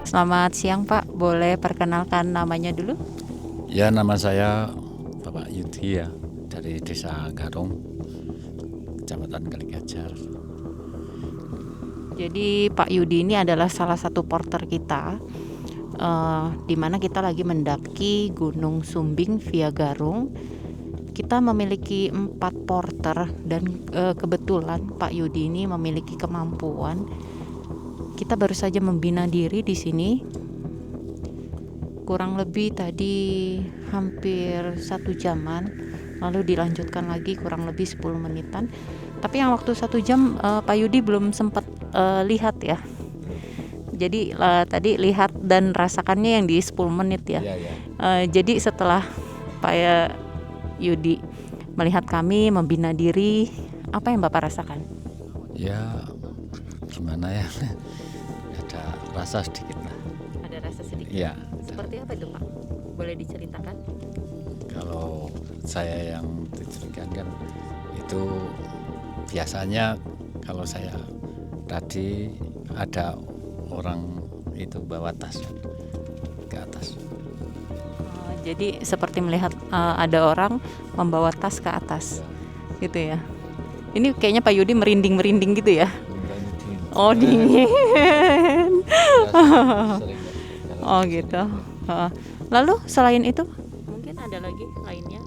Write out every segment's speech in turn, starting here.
Selamat siang Pak, boleh perkenalkan namanya dulu? Ya, nama saya Bapak Yudi ya, dari Desa Garung, Kecamatan Kaligajar. Jadi Pak Yudi ini adalah salah satu porter kita, di mana kita lagi mendaki Gunung Sumbing via Garung. Kita memiliki 4 porter dan kebetulan Pak Yudi ini memiliki kemampuan. Kita baru saja membina diri di sini. Kurang lebih tadi hampir 1 jaman, lalu dilanjutkan lagi kurang lebih 10 menitan. Tapi yang waktu 1 jam Pak Yudi belum sempat lihat ya. Jadi tadi lihat dan rasakannya yang di 10 menit ya. Iya. Jadi setelah Pak Yudi melihat kami membina diri, apa yang Bapak rasakan? Ya, gimana ya, ada rasa sedikit lah. Ada rasa sedikit. Iya. Seperti apa itu Pak? Boleh diceritakan? Kalau saya yang dicurigakan kan itu biasanya kalau saya tadi ada orang itu bawa tas ke atas. Jadi seperti melihat ada orang membawa tas ke atas, gitu ya. Ini kayaknya Pak Yudi merinding-merinding gitu ya. Oh dingin. Oh gitu. Lalu selain itu mungkin ada lagi lainnya?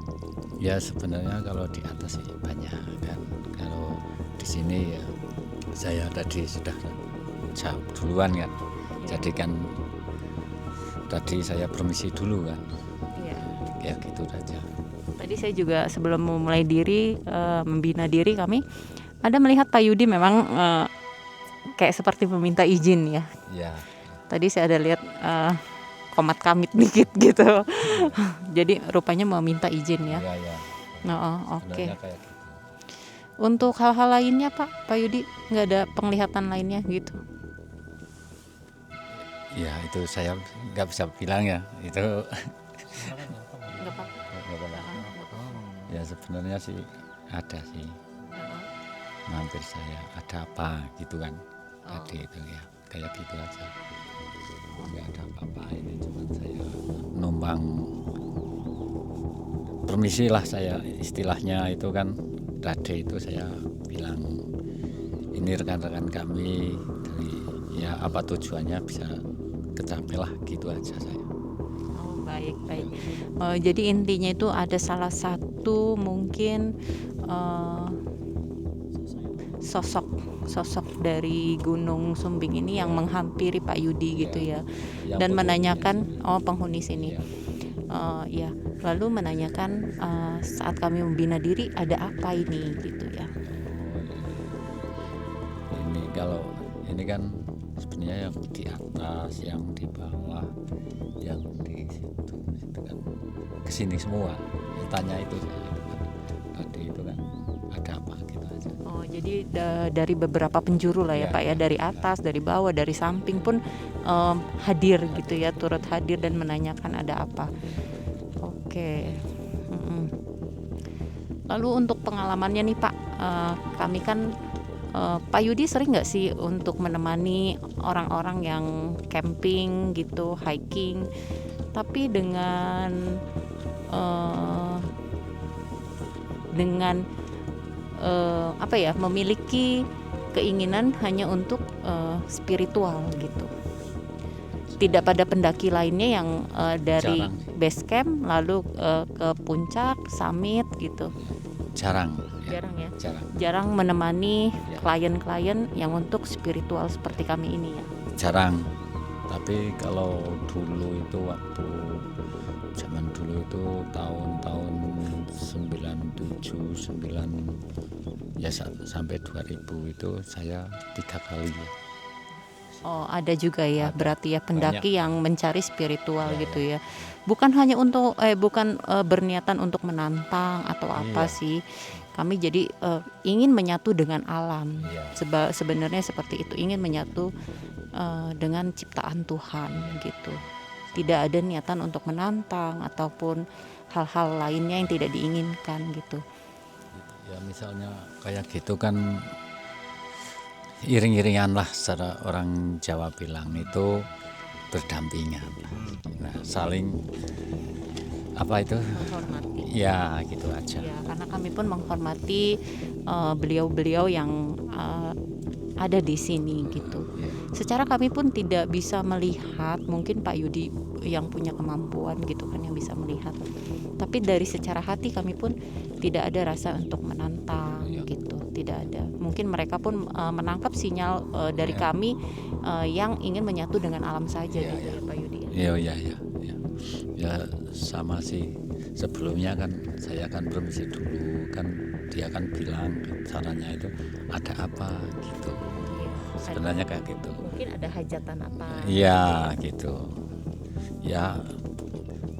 Ya sebenarnya kalau di atas sih banyak kan. Kalau di sini ya saya tadi sudah jauh duluan kan. Jadi kan tadi saya permisi dulu kan. Iya. Ya gitu saja. Tadi saya juga sebelum memulai membina diri kami ada melihat Pak Yudi memang kayak seperti meminta izin ya. Ya. Tadi saya ada lihat komat kamit dikit gitu. Jadi rupanya meminta izin ya. Ya. Oke. Sebenarnya kayak gitu. Untuk hal-hal lainnya Pak Yudi nggak ada penglihatan lainnya gitu? Ya itu saya nggak bisa bilang ya itu. Nggak apa-apa. Ya sebenarnya sih ada sih. Mampir saya ada apa gitu kan. Tadi itu ya kayak gitu aja. Nggak ada apa-apa, ini cuma saya numpang permisi lah, saya istilahnya itu kan. Tadi itu saya bilang ini rekan-rekan kami dari ya apa tujuannya bisa kecapai lah gitu aja saya. Oh baik. Jadi intinya itu ada salah satu mungkin sosok dari Gunung Sumbing ini yang menghampiri Pak Yudi gitu ya, dan menanyakan penghuni sini. Ya, lalu menanyakan saat kami membina diri ada apa ini gitu ya. Ini kalau ini kan sebenarnya yang di atas, yang di bawah, yang di situ kan kesini semua. Tanya itu tadi itu kan ada apa gitu aja. Oh jadi dari beberapa penjuru lah ya Pak ya, dari atas, dari bawah, dari samping pun hadir gitu ya, turut hadir dan menanyakan ada apa. Oke. Lalu untuk pengalamannya nih Pak, kami kan Pak Yudi sering nggak sih untuk menemani orang-orang yang camping gitu, hiking, tapi dengan apa ya, memiliki keinginan hanya untuk spiritual gitu. Tidak pada pendaki lainnya yang dari base camp lalu ke puncak, summit gitu. Jarang ya. Jarang menemani klien-klien yang untuk spiritual seperti kami ini ya. Jarang. Tapi kalau dulu itu waktu zaman dulu itu tahun-tahun 97, 9 ya sampai 2000 itu saya 3 kali ya. Oh ada juga ya, berarti ya pendaki banyak yang mencari spiritual gitu ya. Bukan hanya untuk bukan berniatan untuk menantang atau apa sih. Kami jadi ingin menyatu dengan alam. Sebenarnya seperti itu, ingin menyatu dengan ciptaan Tuhan gitu. Tidak ada niatan untuk menantang ataupun hal-hal lainnya yang tidak diinginkan gitu. Ya misalnya kayak gitu kan iring-iringan lah, secara orang Jawa bilang itu berdampingan. Nah, saling apa itu? menghormati. Ya, gitu aja. Ya, karena kami pun menghormati beliau-beliau yang ada di sini gitu. Secara kami pun tidak bisa melihat, mungkin Pak Yudi yang punya kemampuan gitu kan yang bisa melihat. Tapi dari secara hati kami pun tidak ada rasa untuk menantang gitu, tidak ada. Mungkin mereka pun menangkap sinyal dari kami yang ingin menyatu dengan alam saja gitu ya Pak Yudi. Iya. Ya sama sih. Sebelumnya kan saya kan permisi dulu, kan dia kan bilang caranya itu ada apa gitu. Sebenarnya kayak gitu. Mungkin ada hajatan apa? Iya gitu. Ya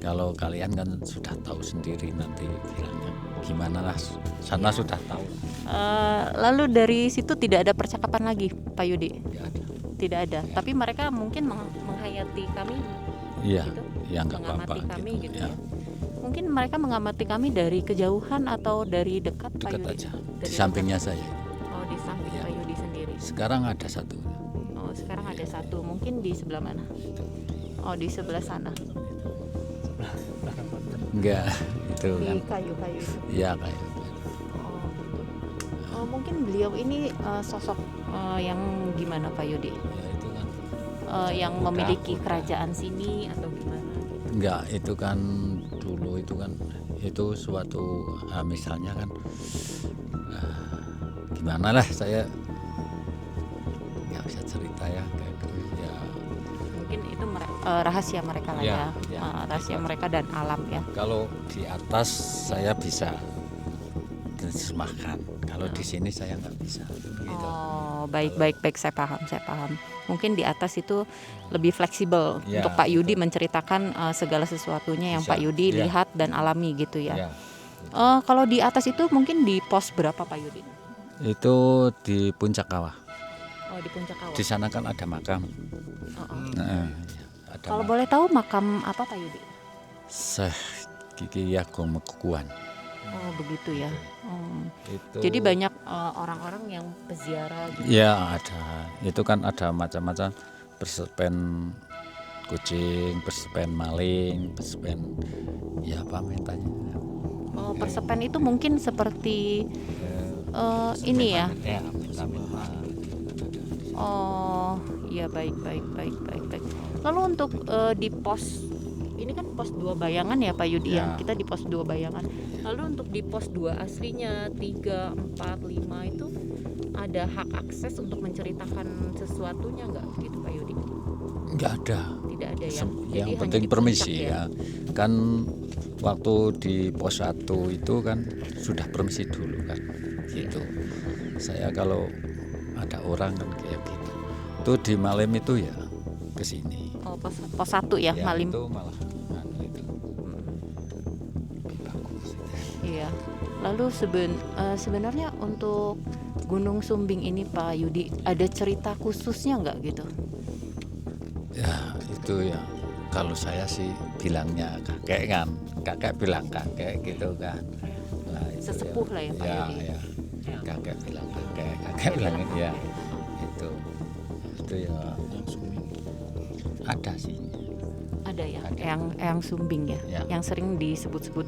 kalau kalian kan sudah tahu sendiri nanti bilangnya gimana lah. Sana sudah tahu. Lalu dari situ tidak ada percakapan lagi Pak Yudi? Ya ada. Tidak ada. Tapi mereka mungkin menghayati kami. Iya. Gitu? Ya nggak apa-apa Mengamati kami gitu ya. Ya. Mungkin mereka mengamati kami dari kejauhan atau dari dekat Pak Dekat Yudi? aja. Dari Di sampingnya saya. dekat. Oh, di samping Iya. Pak Yudi sendiri. Sekarang ada satu. Oh, sekarang ada satu. Mungkin di sebelah mana? Oh, di sebelah sana. Enggak, itu Di kan. kayu-kayu itu. Iya kayak. Oh, gitu. Oh, mungkin beliau ini sosok yang gimana Pak Yudi? Ya itu kan. Yang memiliki kerajaan sini atau gimana? Enggak, itu kan dulu itu kan itu suatu misalnya kan gimana lah saya nggak bisa cerita ya kayak gitu ya. Mungkin itu rahasia mereka lah Ya, ya, ya. rahasia mereka dan alam ya. Kalau di atas saya bisa terjemahkan, kalau di sini saya nggak bisa gitu. Oh, baik saya paham. Mungkin di atas itu lebih fleksibel Ya, untuk Pak Yudi betul. menceritakan segala sesuatunya yang Bisa, Pak Yudi ya. lihat dan alami gitu ya. Ya. Kalau di atas itu mungkin di pos berapa Pak Yudi? Itu di puncak kawah. Oh, di puncak kawah. Di sana kan ada makam. Nah, ada Kalau boleh tahu makam apa Pak Yudi? Syekh Kiki Agung Mekukuan. Oh, begitu ya. Itu Jadi banyak orang-orang yang peziarah gitu. ya ada. Itu kan ada macam-macam persepen kucing, persepen maling, persepen ya apa mentanya. Oh, persepen itu mungkin seperti ini ya. Ya, minta. Oh, ya baik. Lalu untuk di pos ini kan pos 2 bayangan ya Pak Yudi ya. Ya. Kita di pos 2 bayangan. Lalu untuk di pos 2 aslinya 3, 4, 5 itu ada hak akses untuk menceritakan sesuatunya nggak gitu Pak Yudi? Nggak ada. Tidak ada ya. Yang Jadi penting hanya di permisi puncak ya. Kan waktu di pos 1 itu kan sudah permisi dulu kan. Gitu. Saya kalau ada orang kan kayak gitu. Itu di malam itu ya ke sini. Oh, pos 1 ya, Ya, Malim. itu malah itu lebih bagus. Iya. Lalu sebenarnya untuk Gunung Sumbing ini Pak Yudi ada cerita khususnya nggak gitu? Ya itu ya kalau saya sih bilangnya kakek kan, kakek bilang kakek gitu kan. Nah, itu Sesepuh lah ya Pak Yudi. Ya, kakek bilang kakek bilang ya itu ya ada sih. Ada ya, Ada. yang Sumbing ya, Ya. yang sering disebut-sebut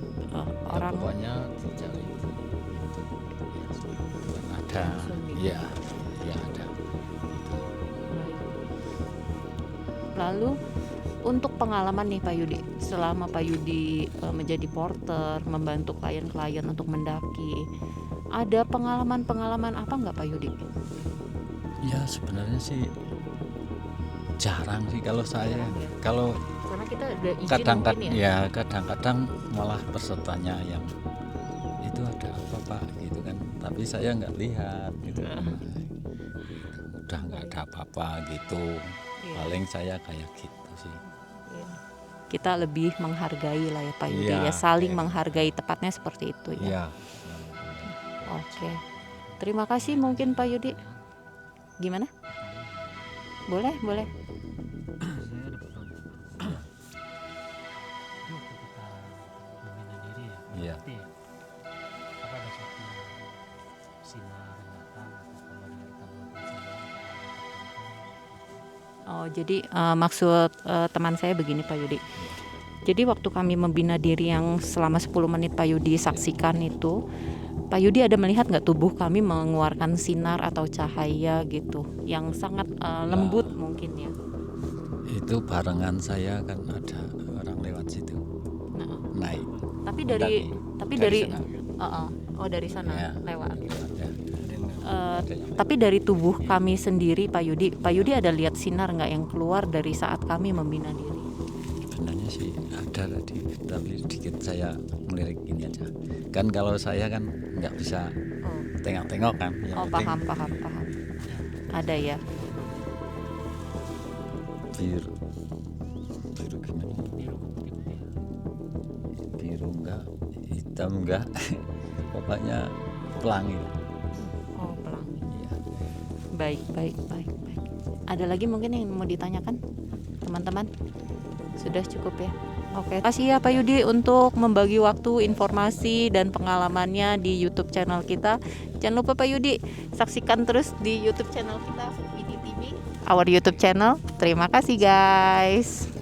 orang. Pokoknya dicari itu ada, Sumbing. ya ada. Lalu untuk pengalaman nih Pak Yudi, selama Pak Yudi menjadi porter, membantu klien-klien untuk mendaki, ada pengalaman apa nggak Pak Yudi? Ya sebenarnya sih jarang sih kalau saya. Jarang ya? Kalau Karena kita udah izin kadang-kadang mungkin ya. kadang-kadang malah pesertanya yang itu ada apa Pak gitu kan, tapi saya nggak lihat gitu. Udah nggak ada apa-apa gitu. Iya. Paling saya kayak gitu sih. Iya. Kita lebih menghargai lah ya Pak Yudi Iya, ya, saling iya. menghargai, tepatnya seperti itu ya. Iya. Oke, terima kasih mungkin Pak Yudi. Gimana? Boleh. Iya. Apa ada suatu sinar yang datang atau kalau kita melakukan sesuatu Oh, jadi maksud teman saya begini Pak Yudi. Jadi waktu kami membina diri yang selama 10 menit Pak Yudi saksikan itu, Pak Yudi ada melihat nggak tubuh kami mengeluarkan sinar atau cahaya gitu, yang sangat lembut mungkin ya. Itu barengan saya kan ada orang lewat situ Nah, naik. tapi dari sana. dari sana Ya, lewat. ya. Tapi dari tubuh kami sendiri Pak Yudi ada lihat sinar nggak yang keluar dari saat kami membina diri? Sebenarnya sih ada tadi, tapi sedikit saya ngelirik ini aja. Kan kalau saya kan nggak bisa Oh, tengok-tengok kan. Yang penting paham. Ada ya. biru gimana? Biru enggak, hitam enggak, pokoknya pelangi. Oh, pelangi. Iya. Baik. Ada lagi mungkin yang mau ditanyakan teman-teman? Sudah cukup ya. Oke, terima kasih ya Pak Yudi untuk membagi waktu, informasi dan pengalamannya di YouTube channel kita. Jangan lupa Pak Yudi saksikan terus di YouTube channel kita, Widi TV, our YouTube channel. Terima kasih guys.